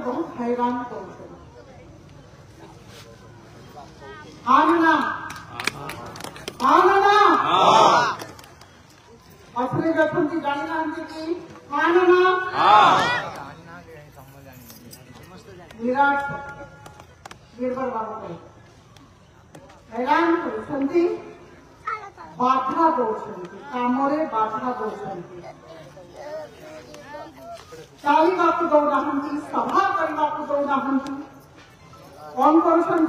बहुत हैरान कर ना असली व्यक्ति जानी ना कि विराट निर्भर बाबू हैरान कर बाधा दौरान कामरे बाधा दौरान चलवा दौना सभा करने दौना कौन कर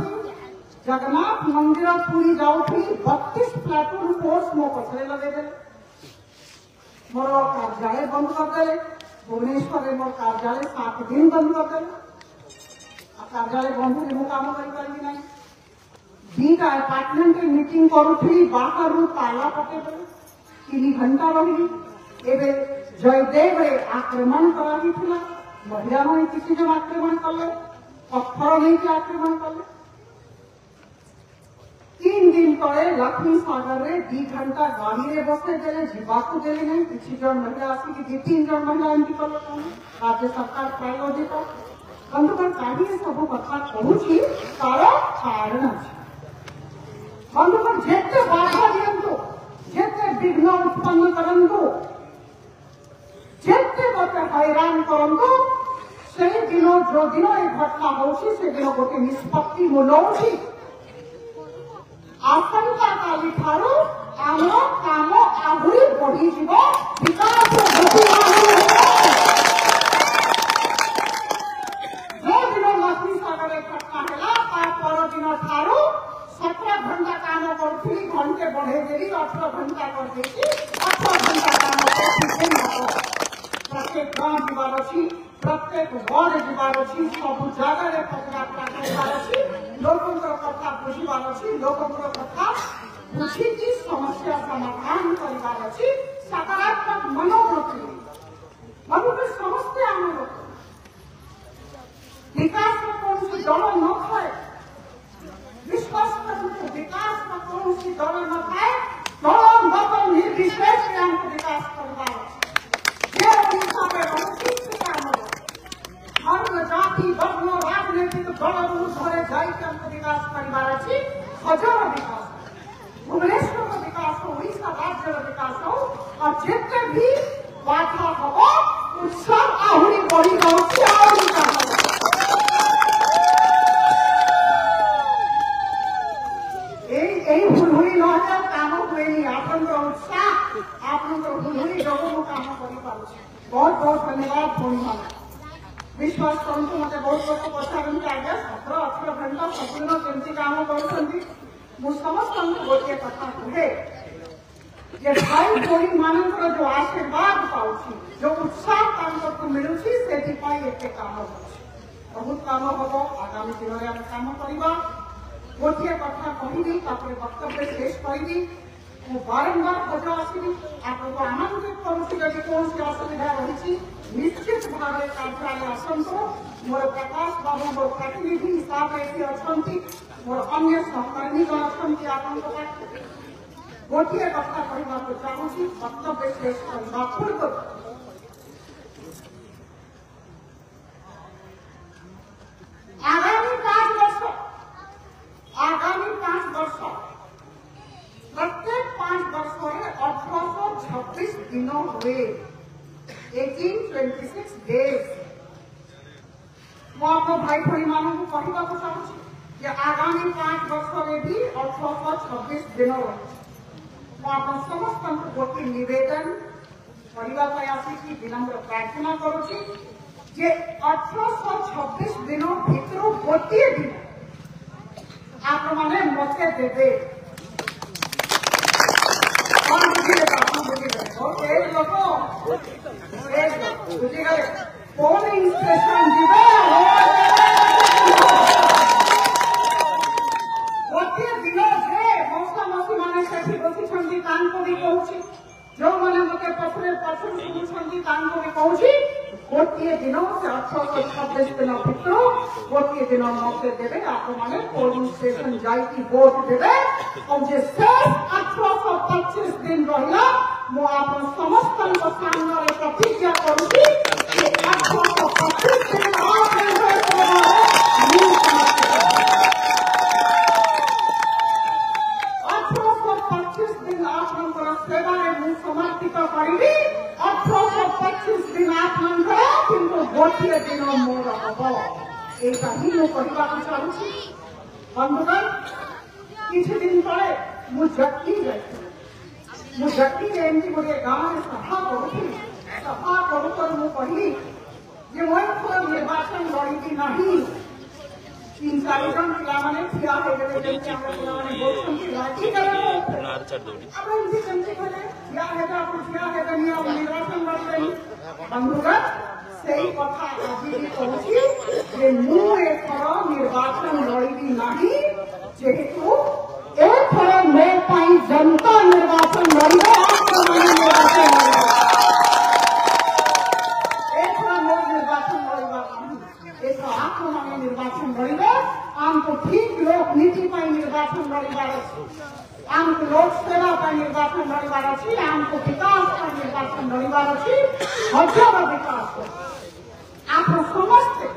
जगन्नाथ मंदिर पूरी जाऊी 32 प्लाटून फोर्स मो पछरे लगे मोर कार्यालय बंद करदे भुवनेश्वर में मोर कार्यालय 7 दिन बंद करदे कार्यालय बंद हो काम कर दीटा अपार्टमेंट मीटिंग करुथी बाहर ताला पकेदे 3 घंटा रही एवं जयदेव आक्रमण करा महिला नहीं किसी जन आक्रमण कले पत्थर नहीं आक्रमण कले 3 दिन तले लक्ष्मी सागर में 2 घंटा गाड़ी में बसे देले जीवाकू देले नहीं किसी जन महिला आसिक 2-3 जन महिला एमती कले राज्य सरकार प्रायोजित बंधुगण कहीं सब कथा कहूँ तार कारण अच्छे बंधुगण जिते बाधा दिंतु जिते विघ्न उत्पन्न करंतु जिते गोटे हैरान करंतु से दिन जो दिन ये घटना होची से दिन गोटे निष्पत्ति मुलौची आशंका काली ठारू आम काम आहुरी बढ़ी जीव विकास जो दिन लक्ष्मी सागर घटना है पर दिन ठारू 17 घंटा काम करी घंटे बढ़े देली 18 घंटा कर 18 घंटा काम कर प्रत्येक गाँव जीवार अच्छी प्रत्येक वार्ड जीवार अच्छी सब जगह पदयात्रा करार अच्छी लोकों कथा बुझार अच्छी लोकों कथा बुझी समस्या समाधान करार अच्छी सकारात्मक मनोवृत्ति मनुष्य समस्ते आम लोग विकास में कौन सी दल न थाए विश्वास करते विकास में कौन सी दल न थाए दल मत निर्विशेष विकास करवार धर्म जाति वर्ण राजनीतिक दल घरे जाकर विकास करार अच्छी हजार विकास भुवनेश्वर विकास हो ओडिशा राज्य विकास हो और जिते भी बाधा हम उत्साह आहरी बढ़ी जाऊँगी भूलहुरी न काम हुए आप उत्साह आप भूलहुरी जो काम कर बहुत बहुत धन्यवाद भूमि मान विश्वास करते मत बहुत लोग पचारती आज्ञा 17-18 घंटा सबदिन केमती काम कर समस्त गोटे कथा कहे भाई भौणी मान जो आशीर्वाद पाऊँ जो उत्साह मिलूँ से काम बहुत काम हम आगामी दिन में आम काम करवा गोटे कथा कहबी वक्तव्य शेष करी मु बारंबार खज आसवि आपको आमंत्रित करुँच जदि कौन असुविधा रही निश्चित भाव कार्यालय आसतु मोर प्रकाश बाबू मोर प्रतिनिधि हिसाब से अच्छा मोर अन्य सहकर्मी अच्छा आप गोटे कथा कहवाक चाहूँगी वक्तव्य शेष करने पूर्व आगामी 5 वर्ष प्रत्येक 5 वर्ष में 1826 दिन हुए 1826 डेज मो भाई भाई मानू कहवा चाहूँगी आगामी 5 वर्ष में भी 1826 दिन रही समस्त गोटे नवेदन करने आसिक विनम्र प्रार्थना करुच्ची 1826 दिन भितर गोटे दिन आप मैंने मत देवे बुझीगले पोलिंग स्टेशन जीवे गोटे दिन मौसा मौसी मैंने से बसी भी कहूँ जो मैंने मत पछरे पछर शुणुंट भी कहूँ गोटे दिन से 1826 दिन भितर गोटे दिन मत देवे आप मैंने पोलिंग स्टेशन जाइए वोट देवे और जे शेष 1825 दिन रहा मु आप समस्त सामने प्रतिज्ञा करुँगी 1825 दिन ଗୋଟିଏ ଦିନ ମୋର ହବ ଏଇଟା ହିଁ ମୁଁ କହିବାକୁ ଚାହୁଁଛି। ବନ୍ଧୁଗଣ, କିଛି ଦିନ ତଳେ ମୁଁ ଜଟନୀ ଯାଇଥିଲି। ମୁଁ ଜଟନୀରେ ଏମିତି ଗୋଟିଏ ଗାଁରେ ସଭା କରୁଥିଲି। ସଭା କରୁ କରୁ ମୁଁ କହିଲି ଯେ ମୁଁ ଏଥର ନିର୍ବାଚନ ଲଢ଼ିବି ନାହିଁ। 3-4 ଜଣ ପିଲାମାନେ ଠିଆ ହେଇଗଲେ, ଯେମିତି ଆମ ପିଲାମାନେ ବସୁଛନ୍ତି ରାଜି କଲେ ଆପଣ ଏମିତି କେମିତି କଲେ ଠିଆ ହେବେ, ଆପଣ ଠିଆ ହେବେନି ଆଉ ନିର୍ବାଚନ ଲଢ଼ିବେନି। ବନ୍ଧୁଗଣ, ସେଇ କଥା ଆଜି ବି କହୁଛି ଯେ ମୁଁ ଏଥର ନିର୍ବାଚନ ଲଢ଼ିବି ନାହିଁ, ଯେହେତୁ ଏଥର ମୋ ପାଇଁ ଜନତା ନିର୍ବାଚନ ଲଢ଼ିବେ। ଆପଣମାନେ ନିର୍ବାଚନ ଲଢ଼ିବେ। ଏଥର ମୋ ନିର୍ବାଚନ ଲଢ଼ିବା ନାହିଁ, ଏଥର ଆପଣମାନେ ନିର୍ବାଚନ ଲଢ଼ିବେ। ଆମକୁ ଠିକ୍ ଲୋକ ନୀତି ପାଇଁ ନିର୍ବାଚନ ଲଢ଼ିବାର ଅଛି, ଆମକୁ ଲୋକ ସେବା ପାଇଁ ନିର୍ବାଚନ ଲଢ଼ିବାର ଅଛି, ଆମକୁ ବିକାଶ ପାଇଁ ନିର୍ବାଚନ ଲଢ଼ିବାର ଅଛି, ହଜାର ବିକାଶ। ଆପଣ ସମସ୍ତେ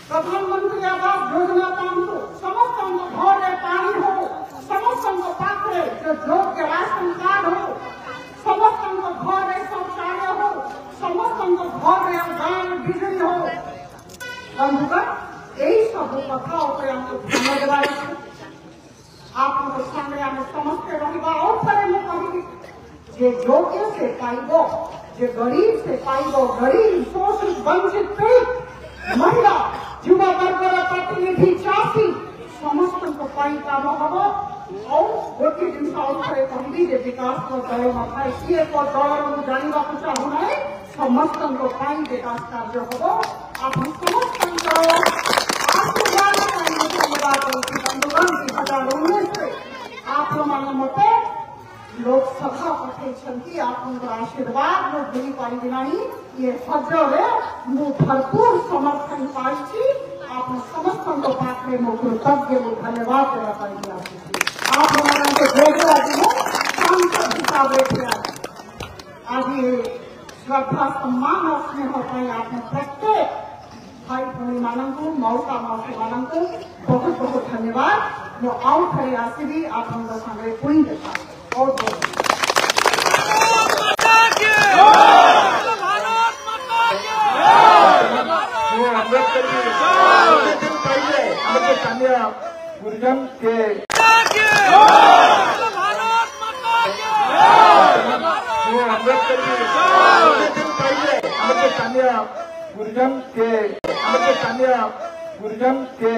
ପ୍ରଧାନମନ୍ତ୍ରୀ ଆବାସ ଯୋଜନା ପାଆନ୍ତୁ, ସମସ୍ତଙ୍କ ଘରେ ପାଣି ହଉ, ସମସ୍ତଙ୍କ ପାଖରେ ଯୋଗ୍ୟ ରାସନ କାର୍ଡ ହଉ, ସମସ୍ତଙ୍କ ଘରେ ଶୌଚାଳୟ ହଉ, ସମସ୍ତଙ୍କ ଘରେ ଗାଁରେ ବିଜୁଳି ହଉ। ବନ୍ଧୁଗଣ, ଏଇ ସବୁ କଥା ଉପରେ ଆମକୁ ଧ୍ୟାନ ଦେବାର ଅଛି। ଆପଣଙ୍କ ସାମନେ ଆମେ ସମସ୍ତେ ରହିବା। ଆଉ ଥରେ ମୁଁ କହିବି ଯେ ଯୋଗ୍ୟ ସେ ପାଇବ, ଯେ गरीब से पाइब। गरीब, शोषित, वंचित, पीड़ित, महिला, युवा वर्गर प्रतिनिधि, चाषी समस्त काम हम। और गोटे जिन कहली विकास दल न थाए किए दल जानवा चाहूना समस्त विकास कार्य हम। आप समस्त आशीर्वाद धन्यवाद दूसरी। बंधुगण, 2019 आप मत लोकसभा पठे आप आशीर्वाद में भूली पारि ना। ये हजरे मु भरपूर समर्थन पाई। आप समस्त पाखे मो कृतज्ञ धन्यवाद देना आप सांसद हिसाब से आज श्रद्धा सम्मान और स्नेह आप प्रत्येक भाई भूमि मानक मौसा मौसी मानक बहुत बहुत धन्यवाद। मु आउ थे आसबि आप सामने पुणी देखा बहुत बहुत गुरुजन के गुरुजन के